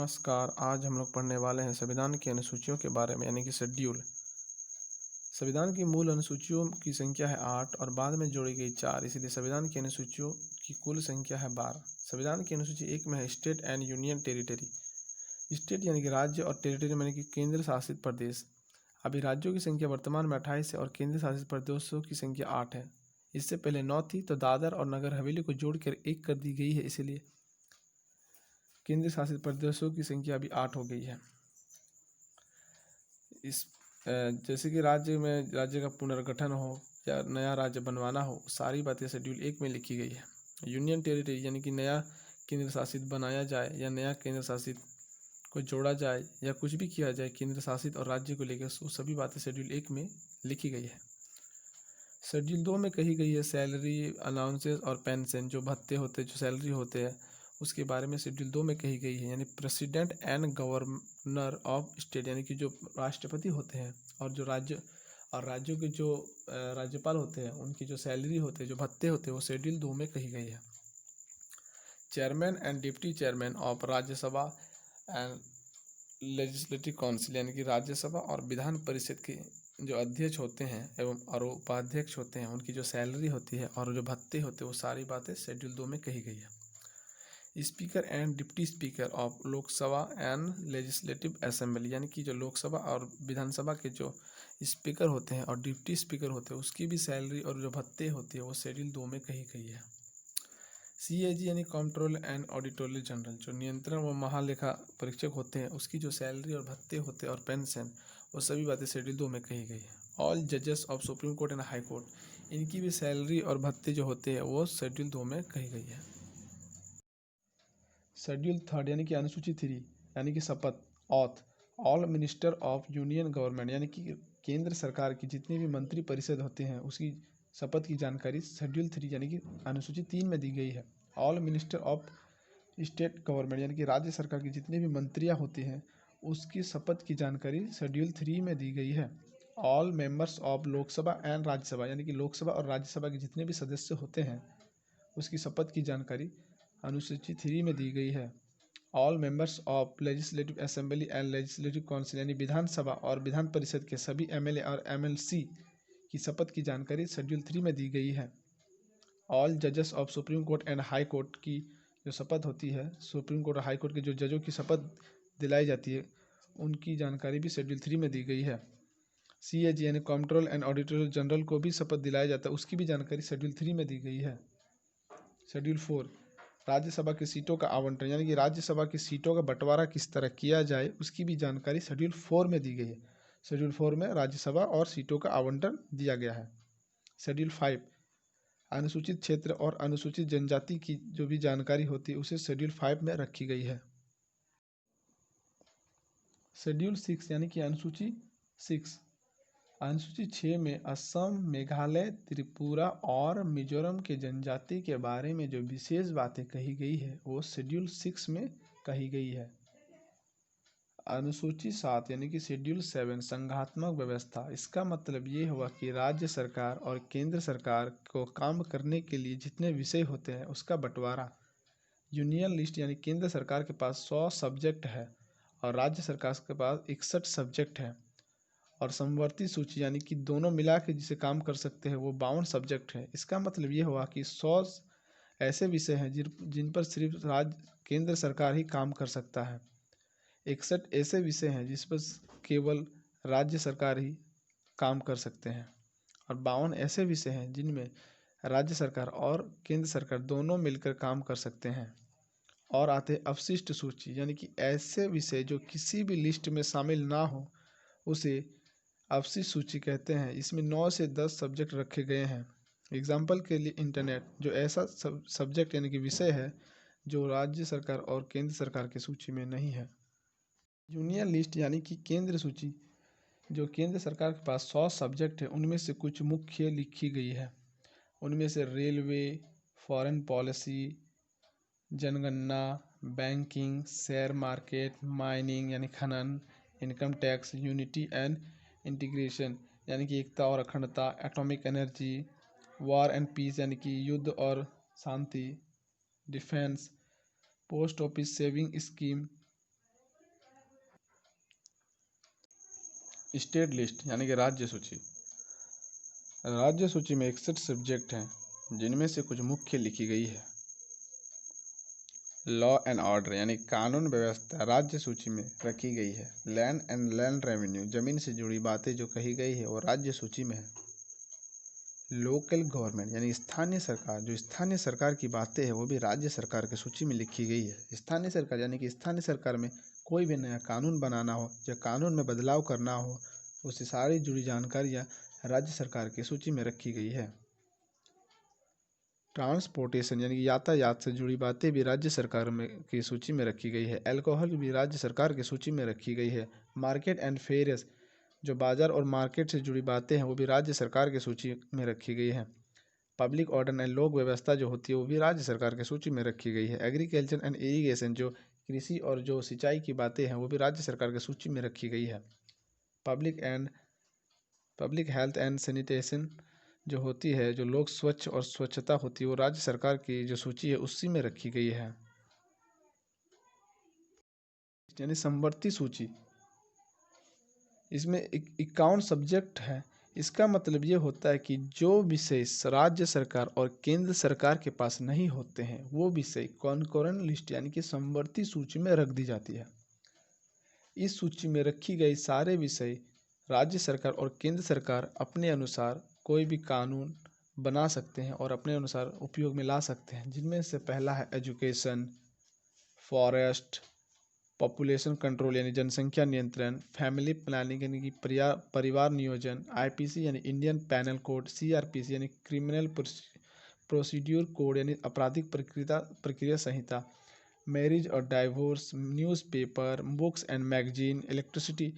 नमस्कार। आज हम लोग पढ़ने वाले हैं संविधान की अनुसूचियों के बारे में यानी कि शेड्यूल। संविधान की मूल अनुसूचियों की संख्या है 8 और बाद में जोड़ी गई 4, इसलिए संविधान की अनुसूचियों की कुल संख्या है 12। संविधान की अनुसूची 1 में है state and union territory. State यानी कि राज्य और टेरिटरी यानी कि केंद्र शासित प्रदेश। अभी राज्यों की संख्या वर्तमान में 28 है और केंद्र शासित प्रदेशों की संख्या 8 है। इससे पहले 9 थी, तो दादर और नगर हवेली को जोड़कर 1 कर दी गई है, इसीलिए केंद्र शासित प्रदेशों की संख्या अभी 8 हो गई है। इस जैसे कि राज्य का पुनर्गठन हो या नया राज्य बनवाना हो, सारी बातें शेड्यूल 1 में लिखी गई है। यूनियन टेरिटरी यानी कि नया केंद्र शासित बनाया जाए या नया केंद्र शासित को जोड़ा जाए या कुछ भी किया जाए केंद्र शासित और राज्य को लेकर, वो सभी बातें शेड्यूल 1 में लिखी गई है। शेड्यूल 2 में कही गई है सैलरी, अलाउंसेस और पेंशन, जो भत्ते होते, जो सैलरी होते हैं, उसके बारे में शेड्यूल 2 में कही गई है। यानी president and governor of state यानी कि जो राष्ट्रपति होते हैं और जो राज्यों के जो राज्यपाल होते हैं, उनकी जो सैलरी होते हैं, जो भत्ते होते हैं, वो शेड्यूल 2 में कही गई है। Chairman and deputy chairman of Rajya Sabha and legislative council यानी कि राज्यसभा और विधान परिषद के जो अध्यक्ष होते हैं एवं और उपाध्यक्ष होते हैं, उनकी जो सैलरी होती है और जो भत्ते होते हैं, वो सारी बातें शेड्यूल 2 में कही गई है। Speaker and deputy speaker of Lok Sabha and legislative assembly यानी कि जो लोकसभा और विधानसभा के जो स्पीकर होते हैं और डिप्टी स्पीकर होते हैं, उसकी भी सैलरी और जो भत्ते होते हैं, वो शेड्यूल 2 में कही गई है। CAG यानी कंट्रोल एंड ऑडिटोरियल जनरल, जो नियंत्रण व महालेखा परीक्षक होते हैं, उसकी जो सैलरी और भत्ते होते हैं और पेंशन, वो सभी बातें शेड्यूल 2 में कही गई है। ऑल जजेस of supreme court and high court, इनकी भी सैलरी और भत्ते जो होते हैं, वो शेड्यूल 2 में कही गई है। शेड्यूल 3 यानी कि अनुसूची 3 यानी कि शपथ, auth, all minister of union government यानी कि केंद्र सरकार की जितनी भी मंत्री परिषद होते हैं, उसकी शपथ की जानकारी शेड्यूल 3 यानी कि अनुसूची 3 में दी गई है। All minister of state government यानी कि राज्य सरकार की जितनी भी मंत्रियां होती हैं, उसकी शपथ की जानकारी शेड्यूल 3 में दी गई है। All members of Lok Sabha and Rajya Sabha यानी कि लोकसभा और राज्यसभा के जितने भी सदस्य होते हैं, उसकी शपथ की जानकारी अनुसूची 3 में दी गई है। All members of legislative assembly and legislative council यानी विधानसभा और विधान परिषद के सभी MLA और MLC की शपथ की जानकारी शेड्यूल 3 में दी गई है। ऑल जजेस of supreme court and high court की जो शपथ होती है, सुप्रीम कोर्ट और हाई कोर्ट के जो जजों की शपथ दिलाई जाती है, उनकी जानकारी भी शेड्यूल 3 में दी गई है। CAG यानी कंट्रोल एंड ऑडिटर जनरल को भी शपथ दिलाया जाता है, उसकी भी जानकारी शेड्यूल 3 में दी गई है। शेड्यूल 4 राज्यसभा की सीटों का आवंटन यानी कि राज्यसभा की सीटों का बंटवारा किस तरह किया जाए, उसकी भी जानकारी शेड्यूल 4 में दी गई है। शेड्यूल 4 में राज्यसभा और सीटों का आवंटन दिया गया है। शेड्यूल 5 अनुसूचित क्षेत्र और अनुसूचित जनजाति की जो भी जानकारी होती है, उसे शेड्यूल 5 में रखी गई है। शेड्यूल 6 यानी कि अनुसूची 6, अनुसूची 6 में असम, मेघालय, त्रिपुरा और मिजोरम के जनजाति के बारे में जो विशेष बातें कही गई है, वो शेड्यूल 6 में कही गई है। अनुसूची 7 यानी कि शेड्यूल 7 संघात्मक व्यवस्था, इसका मतलब ये हुआ कि राज्य सरकार और केंद्र सरकार को काम करने के लिए जितने विषय होते हैं, उसका बंटवारा। यूनियन लिस्ट यानी केंद्र सरकार के पास 100 सब्जेक्ट है और राज्य सरकार के पास 61 सब्जेक्ट है। और समवर्ती सूची यानी कि दोनों मिला के जिसे काम कर सकते हैं, वो 52 सब्जेक्ट है। इसका मतलब ये हुआ कि 100 ऐसे विषय हैं जिन पर सिर्फ केंद्र सरकार ही काम कर सकता है। 61 ऐसे विषय हैं जिस पर केवल राज्य सरकार ही काम कर सकते हैं और 52 ऐसे विषय हैं जिनमें राज्य सरकार और केंद्र सरकार दोनों मिलकर काम कर सकते हैं। और आते हैं अवशिष्ट सूची यानी कि ऐसे विषय जो किसी भी लिस्ट में शामिल ना हो, उसे अवशिष्ट सूची कहते हैं। इसमें 9 से 10 सब्जेक्ट रखे गए हैं। एग्जाम्पल के लिए इंटरनेट, जो ऐसा सब्जेक्ट यानी कि विषय है जो राज्य सरकार और केंद्र सरकार की सूची में नहीं है। यूनियन लिस्ट यानी कि केंद्र सूची, जो केंद्र सरकार के पास 100 सब्जेक्ट है, उनमें से कुछ मुख्य लिखी गई है। उनमें से रेलवे, फॉरेन पॉलिसी, जनगणना, बैंकिंग, शेयर मार्केट, माइनिंग यानी खनन, income tax, unity and integration यानी कि एकता और अखंडता, atomic energy, war and peace यानी कि युद्ध और शांति, defence, post office saving scheme, state list यानी कि राज्य सूची। राज्य सूची में 61 सब्जेक्ट हैं जिनमें से कुछ मुख्य लिखी गई है। लॉ एंड ऑर्डर यानी कानून व्यवस्था राज्य सूची में रखी गई है। लैंड एंड लैंड रेवेन्यू जमीन से जुड़ी बातें जो कही गई है वो राज्य सूची में है। लोकल गवर्नमेंट यानी स्थानीय सरकार, जो स्थानीय सरकार की बातें हैं वो भी राज्य सरकार की सूची में लिखी गई है। स्थानीय सरकार यानी कि स्थानीय सरकार में कोई भी नया कानून बनाना हो या कानून में बदलाव करना हो, उससे सारी जुड़ी जानकारियाँ राज्य सरकार की सूची में रखी गई है। ट्रांसपोर्टेशन यानी कि यातायात से जुड़ी बातें भी राज्य सरकार में की सूची में रखी गई है। अल्कोहल भी राज्य सरकार की सूची में रखी गई है। मार्केट एंड फेयर्स, जो बाजार और मार्केट से जुड़ी बातें हैं वो भी राज्य सरकार की सूची में रखी गई है। पब्लिक ऑर्डर एंड लोक व्यवस्था जो होती है वो भी राज्य सरकार की सूची में रखी गई है। एग्रीकल्चर एंड इरीगेशन, जो कृषि और जो सिंचाई की बातें हैं वो भी राज्य सरकार की सूची में रखी गई है। पब्लिक हेल्थ एंड सैनिटेशन जो होती है, जो लोक स्वच्छ और स्वच्छता होती है, वो राज्य सरकार की जो सूची है उसी में रखी गई है। यानी समवर्ती सूची, इसमें 51 सब्जेक्ट है। इसका मतलब ये होता है कि जो विषय राज्य सरकार और केंद्र सरकार के पास नहीं होते हैं वो विषय कॉन्करेंट लिस्ट यानी कि समवर्ती सूची में रख दी जाती है। इस सूची में रखी गई सारे विषय राज्य सरकार और केंद्र सरकार अपने अनुसार कोई भी कानून बना सकते हैं और अपने अनुसार उपयोग में ला सकते हैं। जिनमें से पहला है एजुकेशन, फॉरेस्ट, पॉपुलेशन कंट्रोल यानी जनसंख्या नियंत्रण, फैमिली प्लानिंग यानी कि परिवार नियोजन, आईपीसी यानी इंडियन पैनल कोड, सीआरपीसी यानी क्रिमिनल प्रोसीड्यूर कोड यानी आपराधिक प्रक्रिया संहिता, मैरिज और divorce, newspaper, books and magazine, electricity,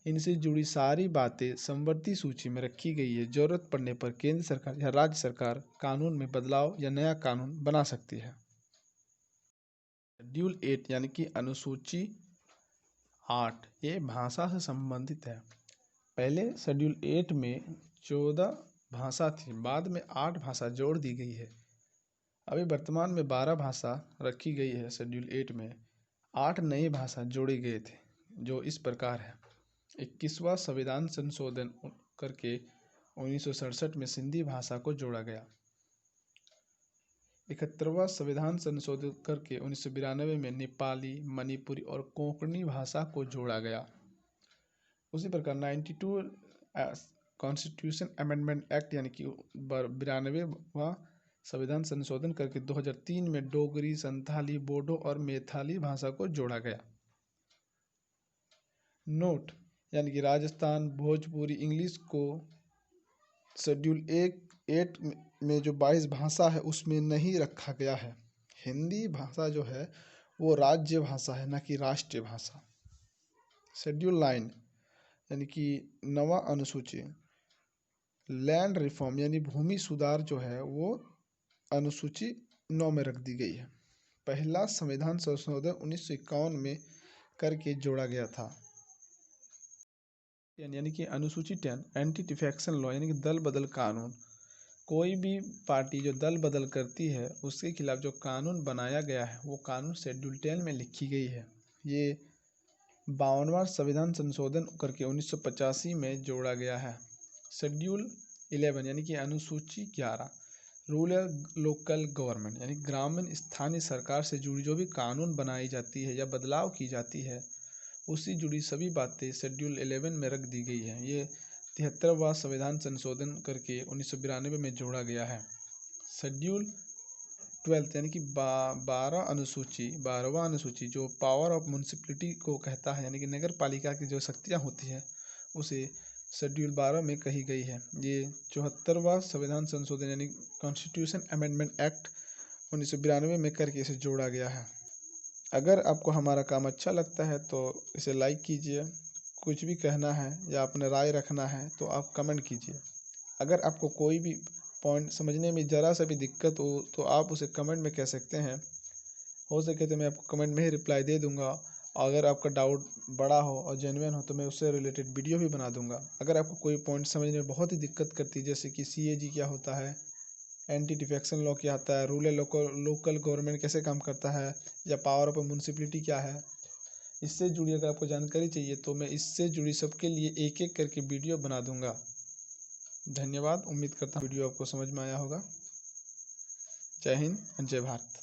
इनसे जुड़ी सारी बातें समवर्ती सूची में रखी गई है। जरूरत पड़ने पर केंद्र सरकार या राज्य सरकार कानून में बदलाव या नया कानून बना सकती है। शेड्यूल 8 यानी कि अनुसूची 8, ये भाषा से संबंधित है। पहले शेड्यूल 8 में 14 भाषा थी, बाद में 8 भाषा जोड़ दी गई है। अभी वर्तमान में 12 भाषा रखी गई है। शेड्यूल 8 में 8 नई भाषा जोड़े गए थे जो इस प्रकार है। 21वां संविधान संशोधन करके 1967 में सिंधी भाषा को जोड़ा गया। 71वां संविधान संशोधित करके 1992 में नेपाली, मणिपुरी और कोंकणी भाषा को जोड़ा गया। उसी प्रकार 92 कॉन्स्टिट्यूशन अमेंडमेंट एक्ट यानी कि 92वां संविधान संशोधन करके 2003 में डोगरी, संथाली, बोडो और मैथिली भाषा को जोड़ा गया। नोट यानी कि राजस्थान, भोजपुरी, इंग्लिश को शेड्यूल 8 में जो 22 भाषा है उसमें नहीं रखा गया है। हिंदी भाषा जो है वो राज्य भाषा है, न कि राष्ट्रीय भाषा। शेड्यूल 9 यानी कि 9वां अनुसूची, लैंड रिफॉर्म यानी भूमि सुधार जो है वो अनुसूची 9 में रख दी गई है। पहला संविधान संशोधन 1951 में करके जोड़ा गया था। यानी कि अनुसूची 10 एंटी डिफेक्शन लॉ यानी कि दल बदल कानून, कोई भी पार्टी जो दल बदल करती है उसके खिलाफ जो कानून बनाया गया है वो कानून शेड्यूल 10 में लिखी गई है। ये 52वां संविधान संशोधन करके 1985 में जोड़ा गया है। शेड्यूल 11 यानी कि अनुसूची 11 रूरल लोकल गवर्नमेंट यानी ग्रामीण स्थानीय सरकार से जुड़ी जो भी कानून बनाई जाती है या बदलाव की जाती है उससे जुड़ी सभी बातें शेड्यूल 11 में रख दी गई है। ये 73वां संविधान संशोधन करके 1992 में जोड़ा गया है। शेड्यूल 12 यानी कि 12वां अनुसूची जो पावर ऑफ म्यूनिसिपैलिटी को कहता है यानी कि नगर पालिका की जो शक्तियाँ होती हैं उसे शेड्यूल 12 में कही गई है। ये 74वां संविधान संशोधन यानी कॉन्स्टिट्यूशन अमेंडमेंट एक्ट 1992 में करके इसे जोड़ा गया है। अगर आपको हमारा काम अच्छा लगता है तो इसे लाइक कीजिए। कुछ भी कहना है या अपने राय रखना है तो आप कमेंट कीजिए। अगर आपको कोई भी पॉइंट समझने में ज़रा सा भी दिक्कत हो तो आप उसे कमेंट में कह सकते हैं। हो सके तो मैं आपको कमेंट में ही रिप्लाई दे दूंगा। अगर आपका डाउट बड़ा हो और जेन्युइन हो तो मैं उससे रिलेटेड वीडियो भी बना दूंगा। अगर आपको कोई पॉइंट समझने में बहुत ही दिक्कत करती है जैसे कि सीएजी क्या होता है, एंटी डिफेक्शन लॉ क्या आता है, रूरल लोकल गवर्नमेंट कैसे काम करता है, या पावर ऑफ म्यूनिसिपैलिटी क्या है, इससे जुड़ी अगर आपको जानकारी चाहिए तो मैं इससे जुड़ी सबके लिए एक एक करके वीडियो बना दूंगा। धन्यवाद। उम्मीद करता हूँ वीडियो आपको समझ में आया होगा। जय हिंद, जय भारत।